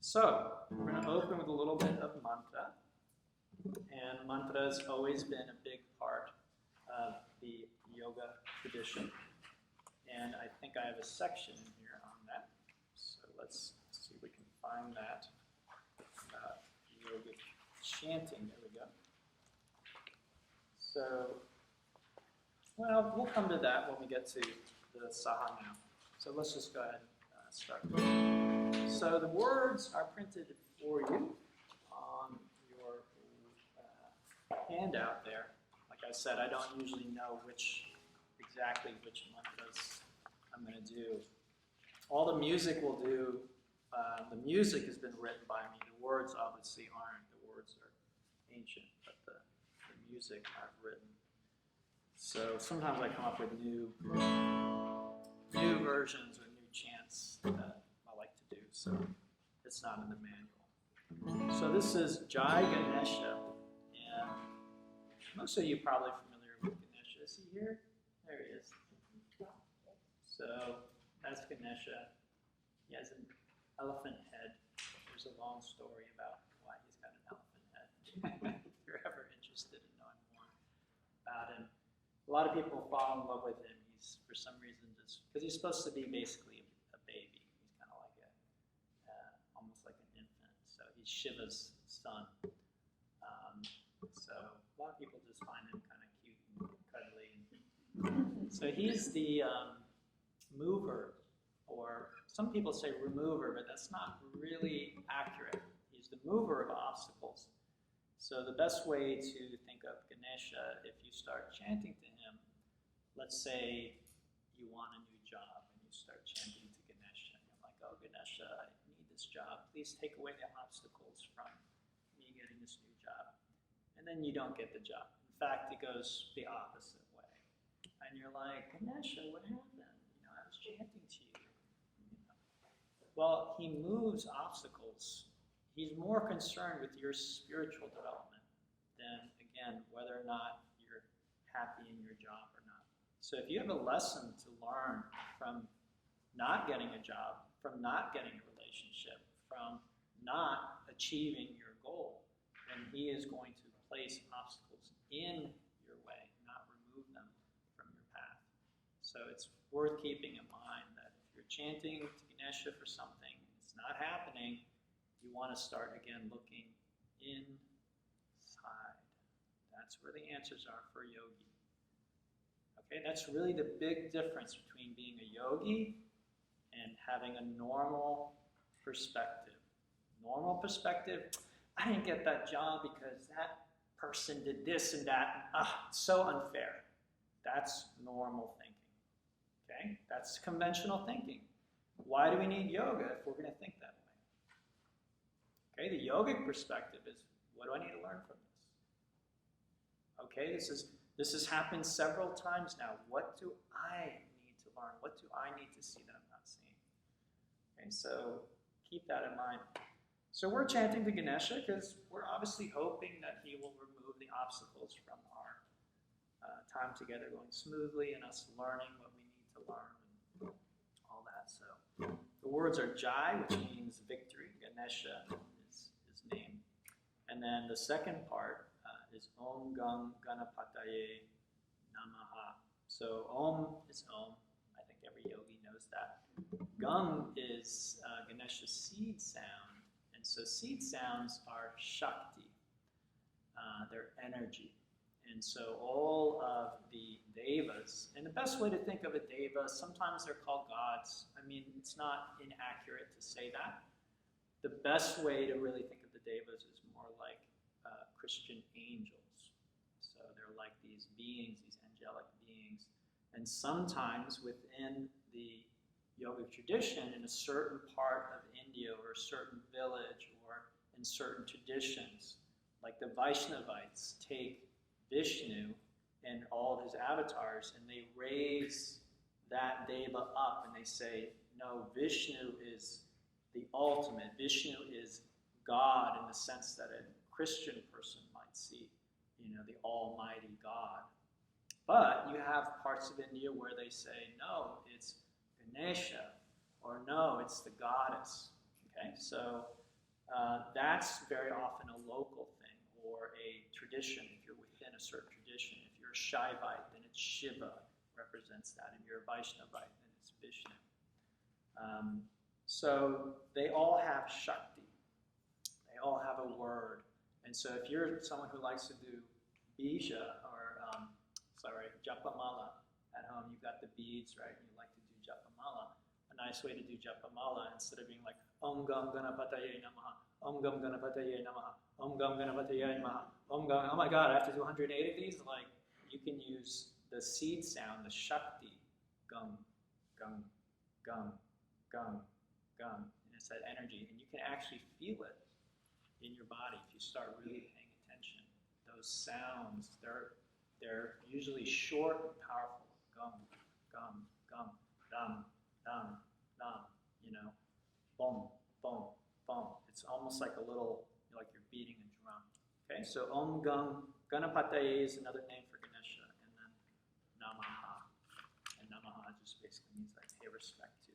So, we're going to open with a little bit of mantra. And mantra has always been a big part of the yoga tradition. And I think I have a section in here on that. So let's see if we can find that. Yoga chanting, there we go. So, well, we'll come to that when we get to the saha now. So let's just go ahead and start. So the words are printed for you on your handout there. Like I said, I don't usually know exactly which mantras I'm going to do. All the music will do, the music has been written by me. The words obviously aren't. The words are ancient, but the music I've written. So sometimes I come up with new versions or new chants that I like to do. So it's not in the manual. So this is Jai Ganesha, and most of you are probably familiar with Ganesha. Is he here? There he is. So that's Ganesha. He has an elephant head. There's a long story about why he's got an elephant head. If you're ever interested in knowing more about him. A lot of people fall in love with him. He's, for some reason, just because he's supposed to be basically a baby. He's kind of like almost like an infant. So he's Shiva's son. So a lot of people just find him kind of cute and cuddly. So he's the mover, or some people say remover, but that's not really accurate. He's the mover of obstacles. So the best way to think of Ganesha, if you start chanting to him, let's say you want a new job and you start chanting to Ganesha. And you're like, oh, Ganesha, I need this job. Please take away the obstacles from me getting this new job. And then you don't get the job. In fact, it goes the opposite way. And you're like, Ganesha, what happened? I was chanting to you. Well, he moves obstacles. He's more concerned with your spiritual development than, again, whether or not you're happy in your job or not. So if you have a lesson to learn from not getting a job, from not getting a relationship, from not achieving your goal, then he is going to place obstacles in your way, not remove them from your path. So it's worth keeping in mind that if you're chanting to Ganesha for something, it's not happening, you want to start again looking inside. That's where the answers are for a yogi. Okay, that's really the big difference between being a yogi and having a normal perspective. Normal perspective, I didn't get that job because that person did this and that. It's so unfair. That's normal thinking. Okay, that's conventional thinking. Why do we need yoga if we're going to think that way? Okay, the yogic perspective is, what do I need to learn from this? Okay, this has happened several times now. What do I need to learn? What do I need to see that I'm not seeing? Okay, so keep that in mind. So we're chanting to Ganesha because we're obviously hoping that he will remove the obstacles from our time together going smoothly and us learning what we need to learn and all that. So the words are Jai, which means victory. Ganesha is his name. And then the second part is Om Gam Ganapataye Namaha. So Om is Om. I think every yogi knows that. Gam is Ganesha's seed sound. And so seed sounds are Shakti. They're energy. And so all of the Devas, and the best way to think of a Deva, sometimes they're called gods. I mean, it's not inaccurate to say that. The best way to really think of the Devas is more like Christian angels. So they're like these beings, these angelic beings. And sometimes within the yogic tradition, in a certain part of India or a certain village or in certain traditions, like the Vaishnavites take Vishnu and all of his avatars and they raise that Deva up and they say, no, Vishnu is the ultimate. Vishnu is God in the sense that a Christian person might see, the Almighty God. But you have parts of India where they say, no, it's Ganesha, or no, it's the goddess. Okay, so That's very often a local thing or a tradition if you're within a certain tradition. If you're a Shaivite, then it's Shiva represents that. If you're a Vaishnavite, then it's Vishnu. So they all have Shakti. They all have a word. And so if you're someone who likes to do Bija or, Japa Mala at home, you've got the beads, right? You like to do Japa Mala. A nice way to do Japa Mala, instead of being like, Om Gam Ganapataye Namaha, Om Gam Ganapataye Namaha, Om Gam Ganapataye Namaha, Om Gam, oh my God, I have to do 108 of these? Like, you can use the seed sound, the Shakti, Gum, Gum, Gum, Gum, Gum, and it's that energy. And you can actually feel it in your body if you start really paying attention. Those sounds, they're usually short and powerful. Gum, gum, gum, dum, dum, dum, you know, boom, boom, boom. It's almost like a little, like you're beating a drum. Okay, so Om Gam Ganapataye is another name for Ganesha, and then Namaha. And Namaha just basically means like pay respect